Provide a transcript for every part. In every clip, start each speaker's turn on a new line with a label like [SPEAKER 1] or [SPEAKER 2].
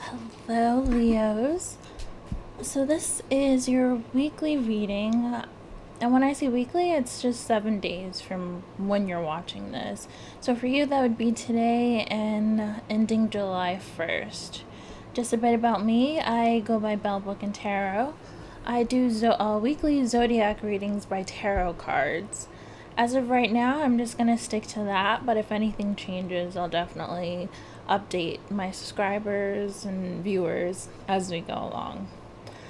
[SPEAKER 1] Hello, Leos. So, this is your weekly reading. And when I say weekly, it's just 7 days from when you're watching this. So, for you, that would be today and ending July 1st. Just a bit about me, I go by Bell Book and Tarot. I do weekly Zodiac readings by tarot cards. As of right now, I'm just going to stick to that, but if anything changes, I'll definitely update my subscribers and viewers as we go along.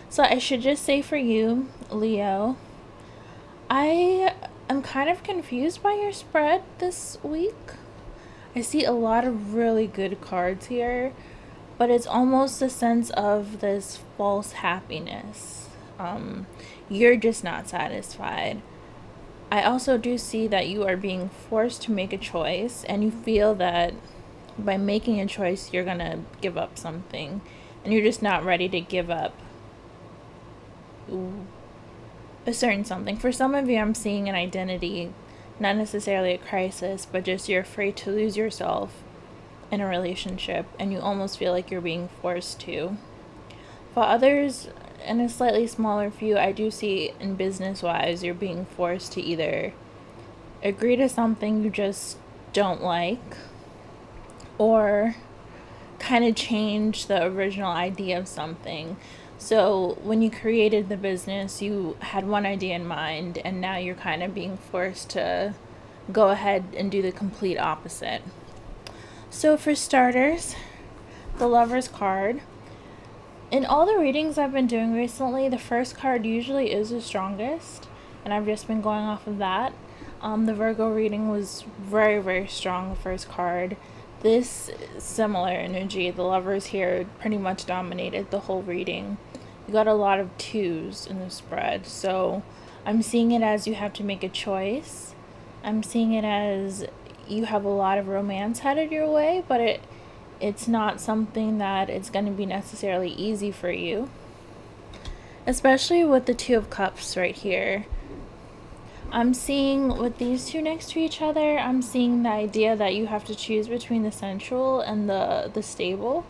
[SPEAKER 1] So I should just say for you, Leo, I am kind of confused by your spread this week. I see a lot of really good cards here, but it's almost a sense of this false happiness. You're just not satisfied. I also do see that you are being forced to make a choice, and you feel that by making a choice, you're gonna give up something, and you're just not ready to give up a certain something. For some of you, I'm seeing an identity, not necessarily a crisis, but just you're afraid to lose yourself in a relationship, and you almost feel like you're being forced to. For others, in a slightly smaller view, I do see in business wise, you're being forced to either agree to something you just don't like or kind of change the original idea of something. So when you created the business, you had one idea in mind, and now you're kind of being forced to go ahead and do the complete opposite. So for starters, the Lover's card. In all the readings I've been doing recently, the first card usually is the strongest, and I've just been going off of that. The Virgo reading was very, very strong, the first card. This similar energy, the Lovers here pretty much dominated the whole reading. You got a lot of twos in the spread, so I'm seeing it as you have to make a choice. I'm seeing it as you have a lot of romance headed your way, but it's not something that it's going to be necessarily easy for you. Especially with the Two of Cups right here. I'm seeing with these two next to each other, I'm seeing the idea that you have to choose between the sensual and the stable.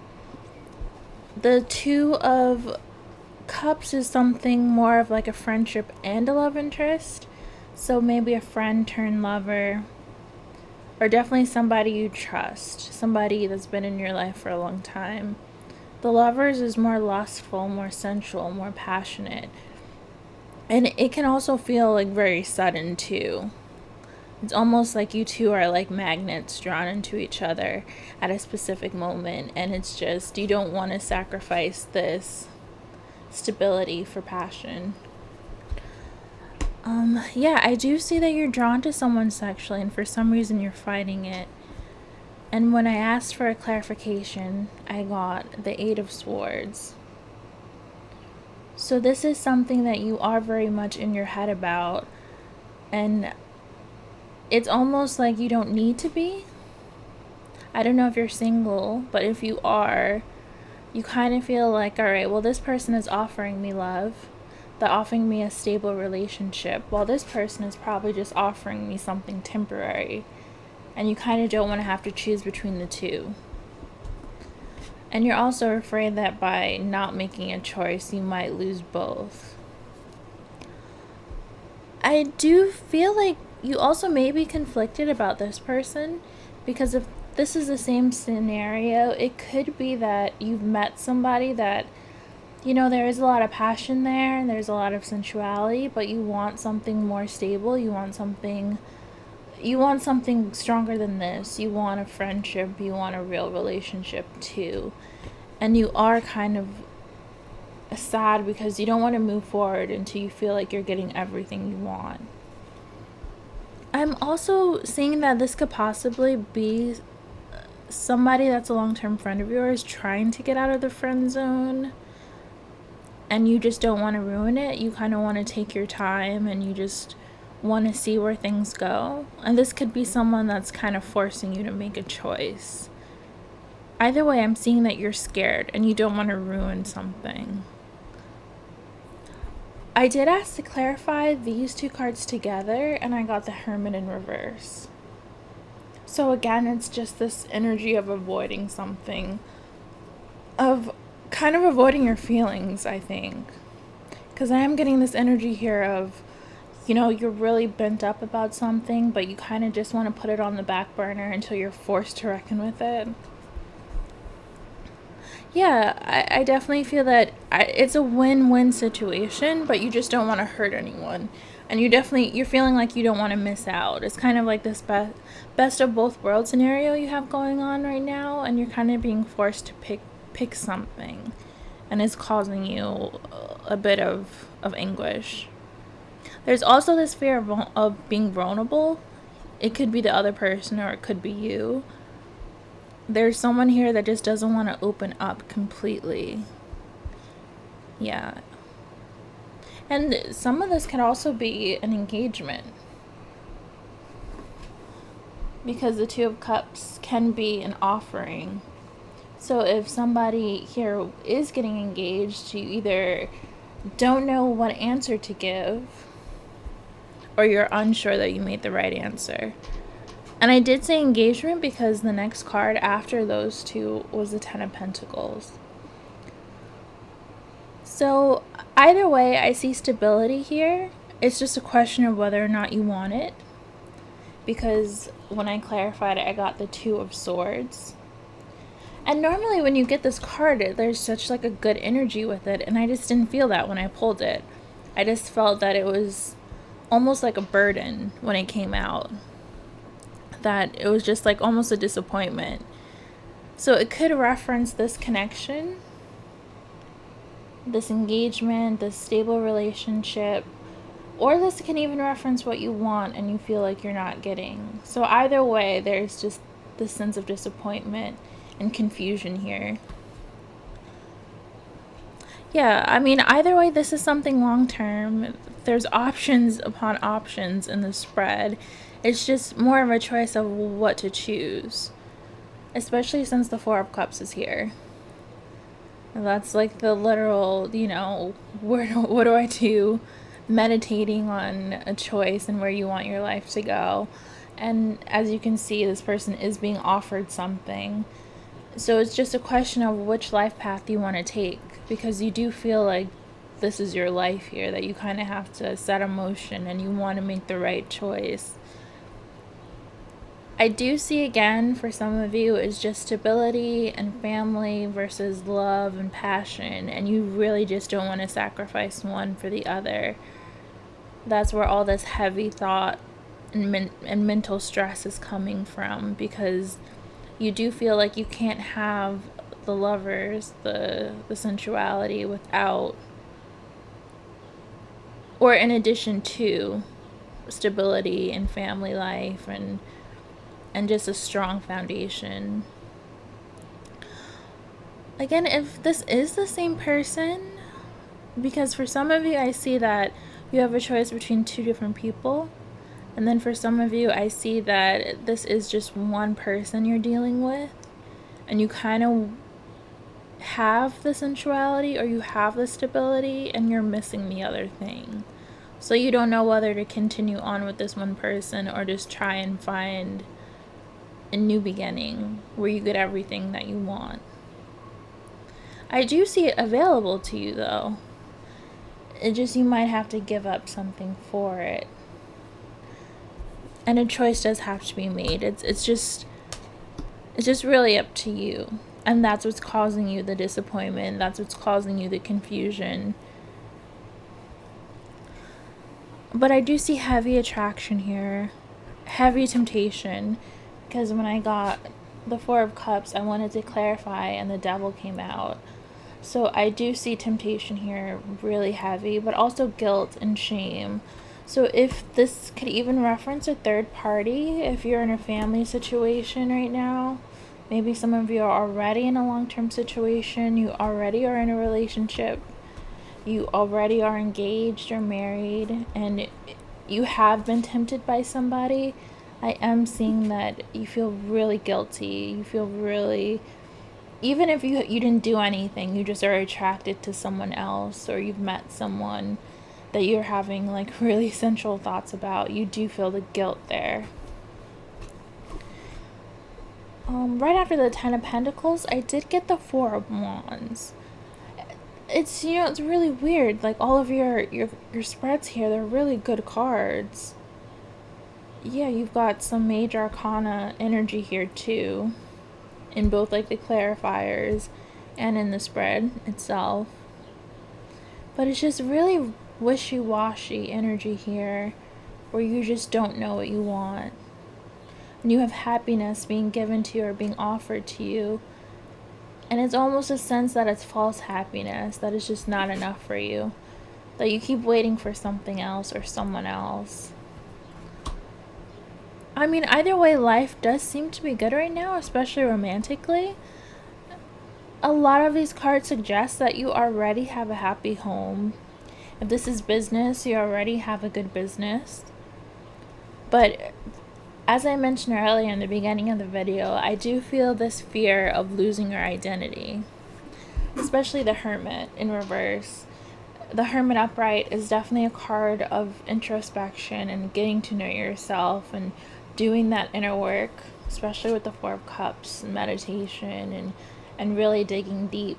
[SPEAKER 1] The Two of Cups is something more of like a friendship and a love interest. So maybe a friend turned lover, or definitely somebody you trust, somebody that's been in your life for a long time. The Lovers is more lustful, more sensual, more passionate. And it can also feel like very sudden too. It's almost like you two are like magnets drawn into each other at a specific moment, and it's just you don't want to sacrifice this stability for passion. Yeah, I do see that you're drawn to someone sexually, and for some reason you're fighting it. And when I asked for a clarification, I got the Eight of Swords. So this is something that you are very much in your head about, and it's almost like you don't need to be. I don't know if you're single, but if you are, you kind of feel like, all right, well, this person is offering me love. They're offering me a stable relationship, while this person is probably just offering me something temporary. And you kind of don't want to have to choose between the two. And you're also afraid that by not making a choice, you might lose both. I do feel like you also may be conflicted about this person, because if this is the same scenario, it could be that you've met somebody that, you know, there is a lot of passion there and there's a lot of sensuality, but you want something more stable. You want something stronger than this. You want a friendship, you want a real relationship too. And you are kind of sad because you don't want to move forward until you feel like you're getting everything you want. I'm also seeing that this could possibly be somebody that's a long-term friend of yours trying to get out of the friend zone, and you just don't want to ruin it. You kind of want to take your time, and you just want to see where things go. And this could be someone that's kind of forcing you to make a choice. Either way, I'm seeing that you're scared and you don't want to ruin something. I did ask to clarify these two cards together, and I got the Hermit in reverse. So again, it's just this energy of avoiding something. of kind of avoiding your feelings, I think. Because I am getting this energy here of, you're really bent up about something, but you kind of just want to put it on the back burner until you're forced to reckon with it. Yeah, I definitely feel that it's a win-win situation, but you just don't want to hurt anyone. And you're feeling like you don't want to miss out. It's kind of like this best of both worlds scenario you have going on right now, and you're kind of being forced to pick something, and it's causing you a bit of anguish. There's also this fear of being vulnerable. It could be the other person or it could be you. There's someone here that just doesn't want to open up completely. Yeah. And some of this could also be an engagement. Because the Two of Cups can be an offering. So if somebody here is getting engaged, you either don't know what answer to give, or you're unsure that you made the right answer. And I did say engagement because the next card after those two was the Ten of Pentacles. So either way, I see stability here. It's just a question of whether or not you want it. Because when I clarified it, I got the Two of Swords. And normally when you get this card, there's such like a good energy with it. And I just didn't feel that when I pulled it. I just felt that it was almost like a burden when it came out. That it was just like almost a disappointment. So it could reference this connection, this engagement, this stable relationship, or this can even reference what you want and you feel like you're not getting. So either way, there's just this sense of disappointment and confusion here. Yeah, I mean, either way, this is something long term. There's options upon options in the spread. It's just more of a choice of what to choose. Especially since the Four of Cups is here. And that's like the literal, what do I do? Meditating on a choice and where you want your life to go. And as you can see, this person is being offered something. So it's just a question of which life path you want to take. Because you do feel like this is your life here, that you kind of have to set a motion and you want to make the right choice. I do see again for some of you is just stability and family versus love and passion, and you really just don't want to sacrifice one for the other. That's where all this heavy thought and mental stress is coming from, because you do feel like you can't have the lovers, the sensuality without, or in addition to, stability and family life and just a strong foundation. Again, if this is the same person, because for some of you I see that you have a choice between two different people, and then for some of you I see that this is just one person you're dealing with, and you kind of have the sensuality or you have the stability and you're missing the other thing. So you don't know whether to continue on with this one person or just try and find a new beginning where you get everything that you want. I do see it available to you though. It just, you might have to give up something for it. And a choice does have to be made. It's just really up to you. And that's what's causing you the disappointment. That's what's causing you the confusion. But I do see heavy attraction here. Heavy temptation. Because when I got the Four of Cups, I wanted to clarify and the Devil came out. So I do see temptation here really heavy, but also guilt and shame. So if this could even reference a third party, if you're in a family situation right now, maybe some of you are already in a long-term situation, you already are in a relationship, you already are engaged or married, and you have been tempted by somebody, I am seeing that you feel really guilty. You feel really, even if you didn't do anything, you just are attracted to someone else, or you've met someone that you're having like really sensual thoughts about, you do feel the guilt there. Right after the Ten of Pentacles, I did get the Four of Wands. It's, it's really weird. Like, all of your spreads here, they're really good cards. Yeah, you've got some major arcana energy here too, in both like the clarifiers and in the spread itself. But it's just really wishy-washy energy here, where you just don't know what you want. And you have happiness being given to you or being offered to you. And it's almost a sense that it's false happiness, that it's just not enough for you. That you keep waiting for something else or someone else. I mean, either way, life does seem to be good right now, especially romantically. A lot of these cards suggest that you already have a happy home. If this is business, you already have a good business. But as I mentioned earlier in the beginning of the video, I do feel this fear of losing your identity. Especially the Hermit in reverse. The Hermit upright is definitely a card of introspection and getting to know yourself and doing that inner work, especially with the Four of Cups and meditation and really digging deep.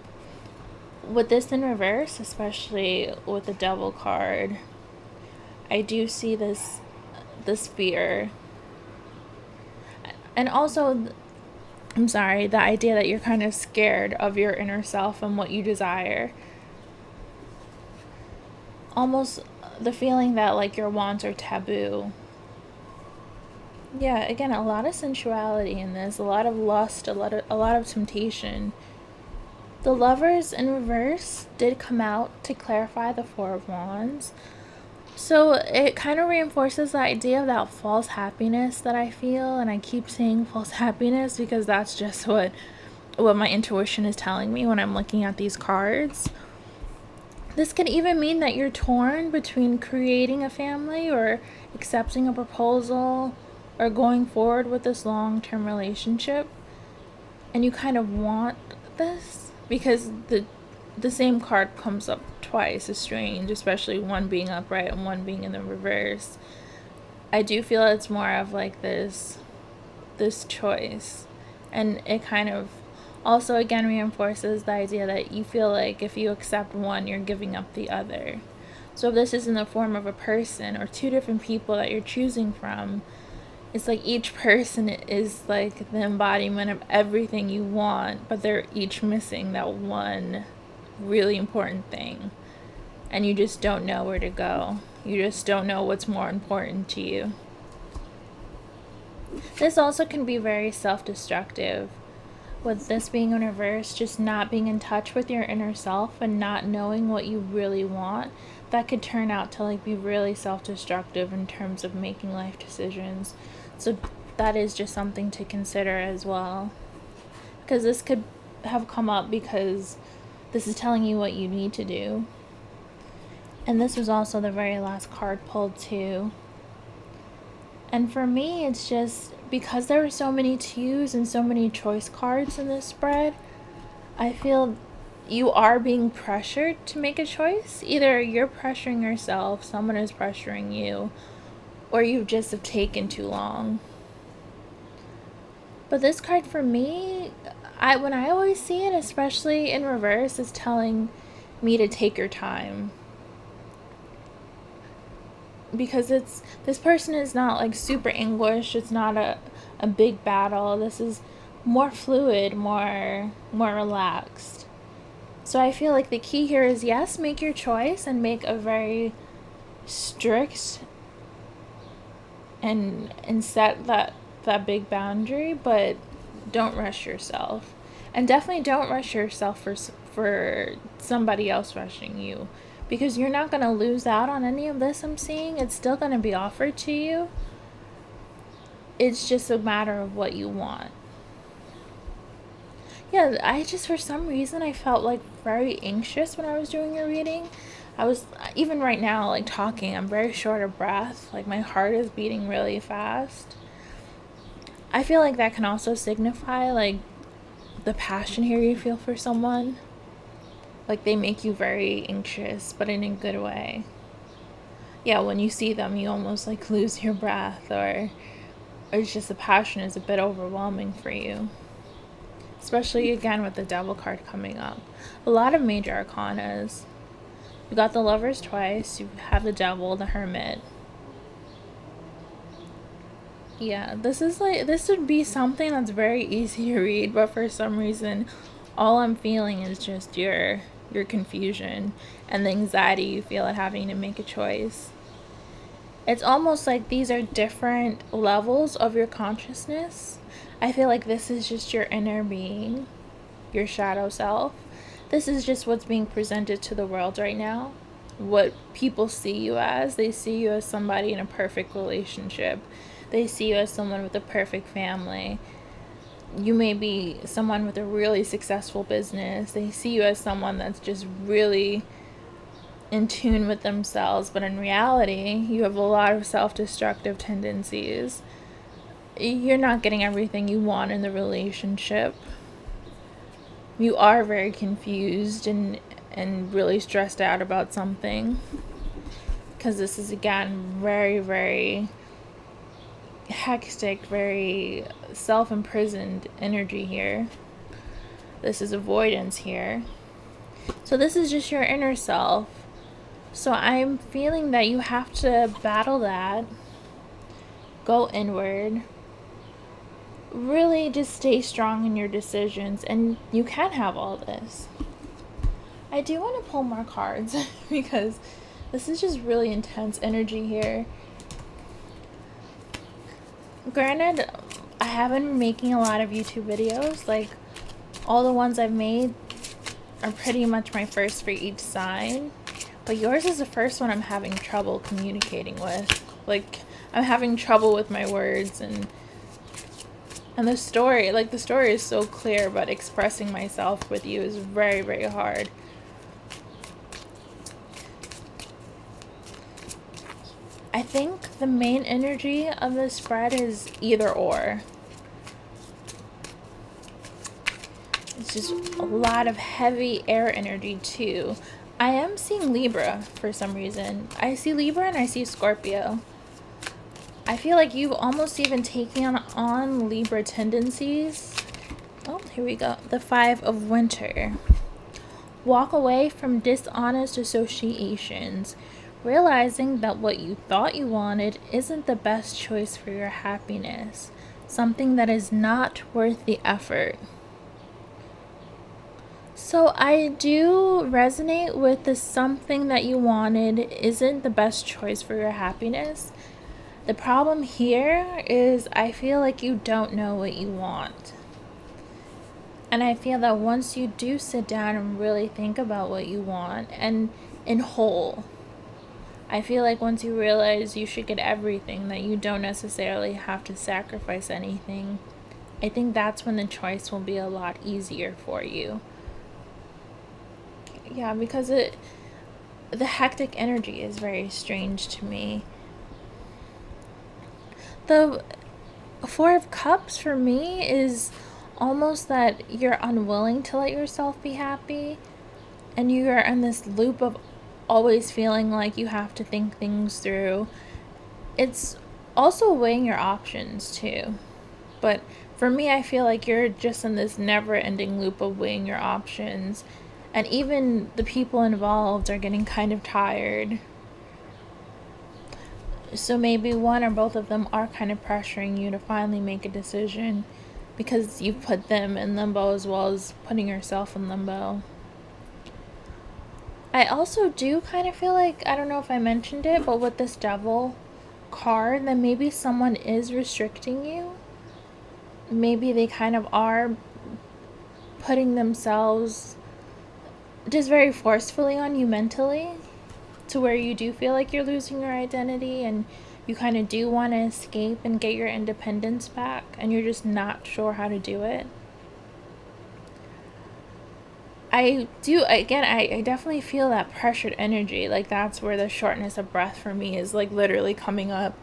[SPEAKER 1] With this in reverse, especially with the Devil card, I do see this fear. And also, the idea that you're kind of scared of your inner self and what you desire. Almost the feeling that like your wants are taboo. Yeah, again, a lot of sensuality in this, a lot of lust, a lot of temptation. The Lovers in reverse did come out to clarify the Four of Wands. So it kind of reinforces the idea of that false happiness that I feel, and I keep saying false happiness because that's just what my intuition is telling me when I'm looking at these cards. This could even mean that you're torn between creating a family or accepting a proposal or going forward with this long-term relationship, and you kind of want this because the same card comes up twice. Is strange, especially one being upright and one being in the reverse. I do feel it's more of like this choice, and it kind of also again reinforces the idea that you feel like if you accept one, you're giving up the other. So if this is in the form of a person or two different people that you're choosing from, it's like each person is like the embodiment of everything you want, but they're each missing that one really important thing. And you just don't know where to go. You just don't know what's more important to you. This also can be very self-destructive. With this being in reverse, just not being in touch with your inner self and not knowing what you really want, that could turn out to like be really self-destructive in terms of making life decisions. So that is just something to consider as well. Because this could have come up because this is telling you what you need to do. And this was also the very last card pulled too. And for me, it's just because there were so many twos and so many choice cards in this spread, I feel you are being pressured to make a choice. Either you're pressuring yourself, someone is pressuring you, or you just have taken too long. But this card for me, when I always see it, especially in reverse, is telling me to take your time. Because this person is not like super anguished. It's not a big battle. This is more fluid, more relaxed. So I feel like the key here is, yes, make your choice and make a very strict and set that big boundary, but don't rush yourself. And definitely don't rush yourself for somebody else rushing you, because you're not going to lose out on any of this. I'm seeing it's still going to be offered to you. It's just a matter of what you want. Yeah, I just, for some reason, I felt like very anxious when I was doing your reading. I was, even right now, like talking, I'm very short of breath. Like my heart is beating really fast. I feel like that can also signify like the passion here you feel for someone. Like they make you very anxious, but in a good way. Yeah, when you see them, you almost like lose your breath, or it's just the passion is a bit overwhelming for you. Especially again with the Devil card coming up. A lot of major arcanas. You got the Lovers twice, you have the Devil, the Hermit. Yeah, this would be something that's very easy to read, but for some reason all I'm feeling is just your confusion and the anxiety you feel at having to make a choice. It's almost like these are different levels of your consciousness. I feel like this is just your inner being, your shadow self. This is just what's being presented to the world right now. What people see you as. They see you as somebody in a perfect relationship. They see you as someone with a perfect family. You may be someone with a really successful business. They see you as someone that's just really in tune with themselves, but in reality, you have a lot of self-destructive tendencies. You're not getting everything you want in the relationship. You are very confused and really stressed out about something, because this is again very, very hectic, very self-imprisoned energy here. This is avoidance here. So this is just your inner self. So I'm feeling that you have to battle that, go inward, really just stay strong in your decisions, and you can have all this. I do want to pull more cards because this is just really intense energy here. Granted, I haven't been making a lot of YouTube videos. Like, all the ones I've made are pretty much my first for each sign. But yours is the first one I'm having trouble communicating with. Like, I'm having trouble with my words and the story. Like, the story is so clear, but expressing myself with you is very, very hard. I think the main energy of this spread is either or. It's just a lot of heavy air energy too. I am seeing Libra for some reason. I see Libra and I see Scorpio. I feel like you've almost even taken on Libra tendencies. Oh, here we go. The 5 of Winter. Walk away from dishonest associations, realizing that what you thought you wanted isn't the best choice for your happiness. Something that is not worth the effort. So I do resonate with the something that you wanted isn't the best choice for your happiness. The problem here is I feel like you don't know what you want. And I feel that once you do sit down and really think about what you want, and in whole, I feel like once you realize you should get everything, that you don't necessarily have to sacrifice anything, I think that's when the choice will be a lot easier for you. Yeah, because the hectic energy is very strange to me. The 4 of Cups for me is almost that you're unwilling to let yourself be happy, and you are in this loop of always feeling like you have to think things through. It's also weighing your options too. But for me, I feel like you're just in this never-ending loop of weighing your options. And even the people involved are getting kind of tired. So maybe one or both of them are kind of pressuring you to finally make a decision, because you've put them in limbo as well as putting yourself in limbo. I also do kind of feel like, I don't know if I mentioned it, but with this Devil card, that maybe someone is restricting you. Maybe they kind of are putting themselves just very forcefully on you mentally, to where you do feel like you're losing your identity and you kind of do want to escape and get your independence back, and you're just not sure how to do it. I definitely feel that pressured energy. Like, that's where the shortness of breath for me is, like, literally coming up.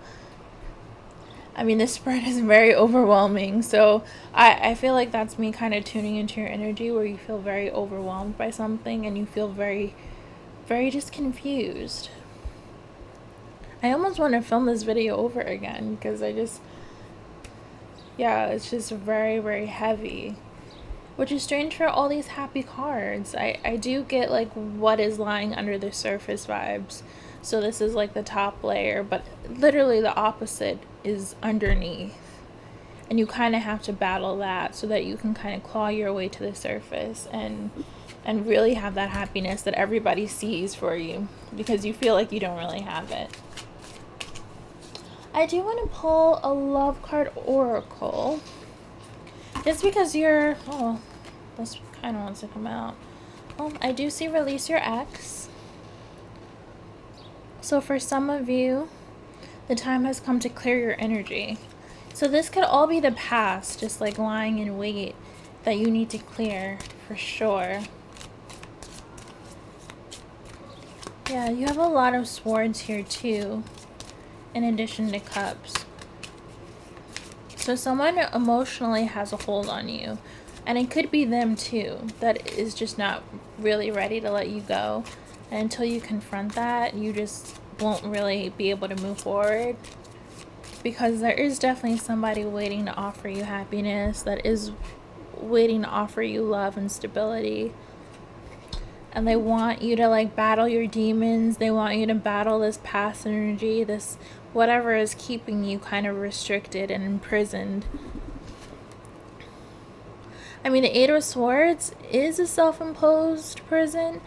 [SPEAKER 1] I mean, this spread is very overwhelming, so I feel like that's me kind of tuning into your energy, where you feel very overwhelmed by something and you feel very, very just confused. I almost want to film this video over again, because Yeah, it's just very, very heavy. Which is strange for all these happy cards. I do get like what is lying under the surface vibes. So this is like the top layer, but literally the opposite is underneath. And you kind of have to battle that so that you can kind of claw your way to the surface and really have that happiness that everybody sees for you because you feel like you don't really have it. I do want to pull a love card oracle. Just because you're... Oh, this kind of wants to come out. I do see release your ex. So for some of you, the time has come to clear your energy. So this could all be the past, just like lying in wait that you need to clear for sure. Yeah, you have a lot of swords here too, in addition to cups. So someone emotionally has a hold on you, and it could be them too, that is just not really ready to let you go. And until you confront that, you just won't really be able to move forward. Because there is definitely somebody waiting to offer you happiness, that is waiting to offer you love and stability. And they want you to like battle your demons. They want you to battle this past energy, this whatever is keeping you kind of restricted and imprisoned. I mean, the Eight of Swords is a self-imposed prison,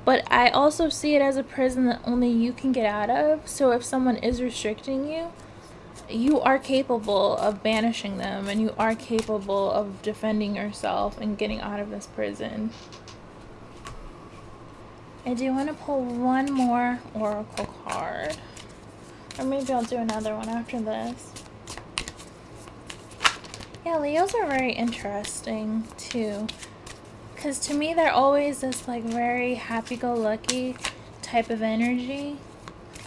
[SPEAKER 1] but I also see it as a prison that only you can get out of. So if someone is restricting you, you are capable of banishing them, and you are capable of defending yourself and getting out of this prison. I do want to pull one more oracle card. Or maybe I'll do another one after this. Yeah, Leos are very interesting too. Because to me, they're always this like very happy-go-lucky type of energy.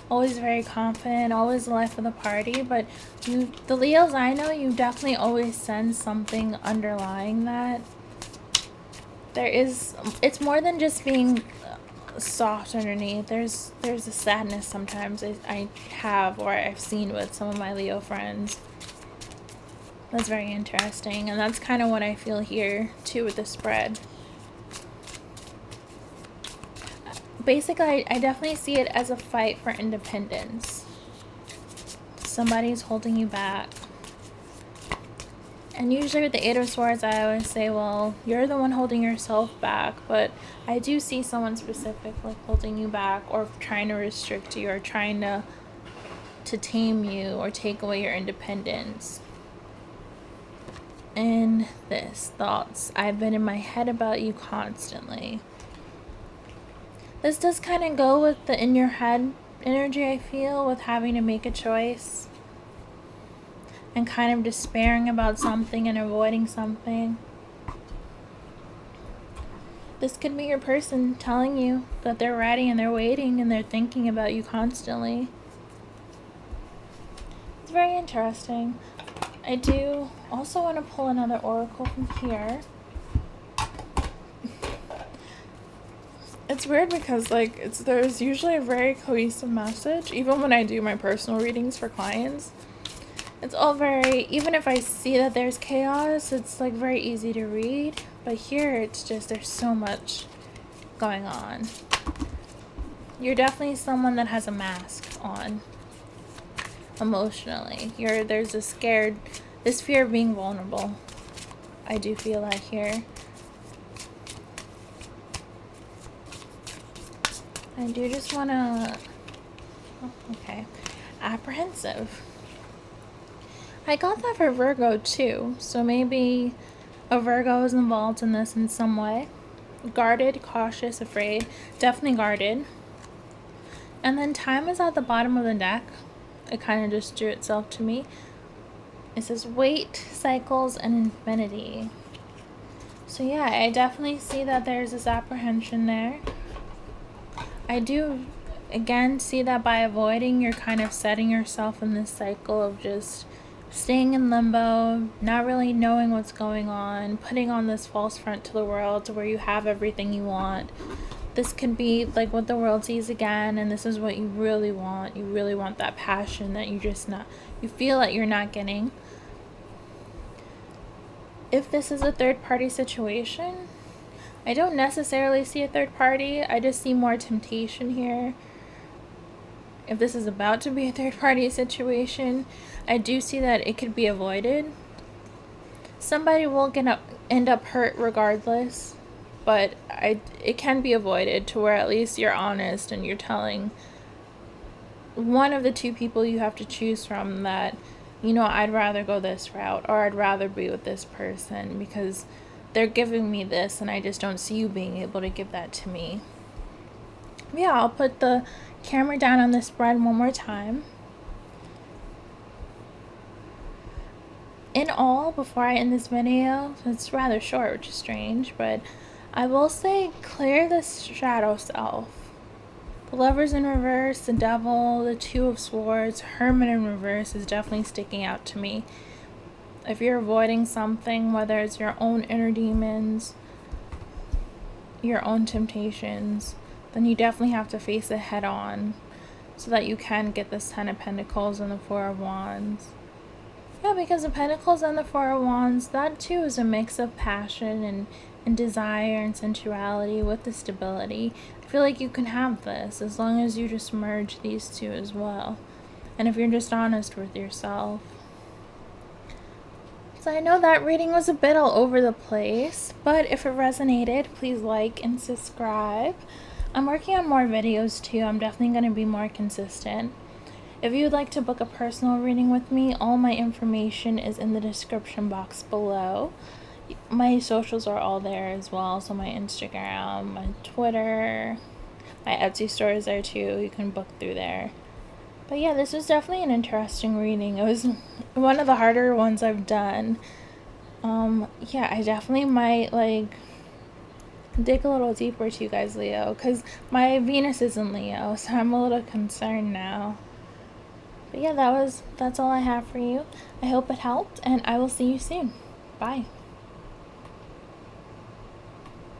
[SPEAKER 1] Always very confident, always the life of the party. But the Leos I know, you definitely always sense something underlying that. It's more than just being soft underneath. There's a sadness sometimes I have, or I've seen with some of my Leo friends. That's very interesting, and that's kind of what I feel here too with the spread. Basically, I definitely see it as a fight for independence. Somebody's holding you back. And usually with the Eight of Swords, I always say, well, you're the one holding yourself back. But I do see someone specific like holding you back, or trying to restrict you, or trying to tame you, or take away your independence. And this, thoughts. I've been in my head about you constantly. This does kind of go with the in your head energy, I feel, with having to make a choice. And kind of despairing about something and avoiding something. This could be your person telling you that they're ready and they're waiting and they're thinking about you constantly. It's very interesting. I do also want to pull another oracle from here. It's weird because like there's usually a very cohesive message, even when I do my personal readings for clients. It's all very, even if I see that there's chaos, it's like very easy to read. But here it's just, there's so much going on. You're definitely someone that has a mask on emotionally. There's this fear of being vulnerable. I do feel that here. I do just want to, okay, apprehensive. I got that for Virgo too, so maybe a Virgo is involved in this in some way. Guarded, cautious, afraid, definitely guarded. And then time is at the bottom of the deck. It kind of just drew itself to me. It says wait, cycles, and infinity. So yeah, I definitely see that there's this apprehension there. I do, again, see that by avoiding, you're kind of setting yourself in this cycle of just staying in limbo, not really knowing what's going on, putting on this false front to the world to where you have everything you want. This could be like what the world sees again, and this is what you really want. You really want that passion that you feel that you're not getting. If this is a third party situation, I don't necessarily see a third party. I just see more temptation here. If this is about to be a third party situation, I do see that it could be avoided. Somebody will end up hurt regardless, but it can be avoided to where at least you're honest and you're telling one of the two people you have to choose from that, you know, I'd rather go this route, or I'd rather be with this person because they're giving me this and I just don't see you being able to give that to me. Yeah, I'll put the camera down on the spread one more time. In all, before I end this video, it's rather short, which is strange, but I will say clear the shadow self. The Lovers in reverse, the Devil, the Two of Swords, Hermit in reverse is definitely sticking out to me. If you're avoiding something, whether it's your own inner demons, your own temptations, then you definitely have to face it head on so that you can get this Ten of Pentacles and the Four of Wands. Yeah, because the Pentacles and the Four of Wands, that too is a mix of passion and desire and sensuality with the stability. I feel like you can have this as long as you just merge these two as well. And if you're just honest with yourself. So I know that reading was a bit all over the place, but if it resonated, please like and subscribe. I'm working on more videos too. I'm definitely going to be more consistent. If you would like to book a personal reading with me, all my information is in the description box below. My socials are all there as well, so my Instagram, my Twitter, my Etsy store is there too. You can book through there. But yeah, this was definitely an interesting reading. It was one of the harder ones I've done. Yeah, I definitely might dig a little deeper to you guys, Leo, because my Venus is in Leo, so I'm a little concerned now. But yeah, that's all I have for you. I hope it helped, and I will see you soon. Bye.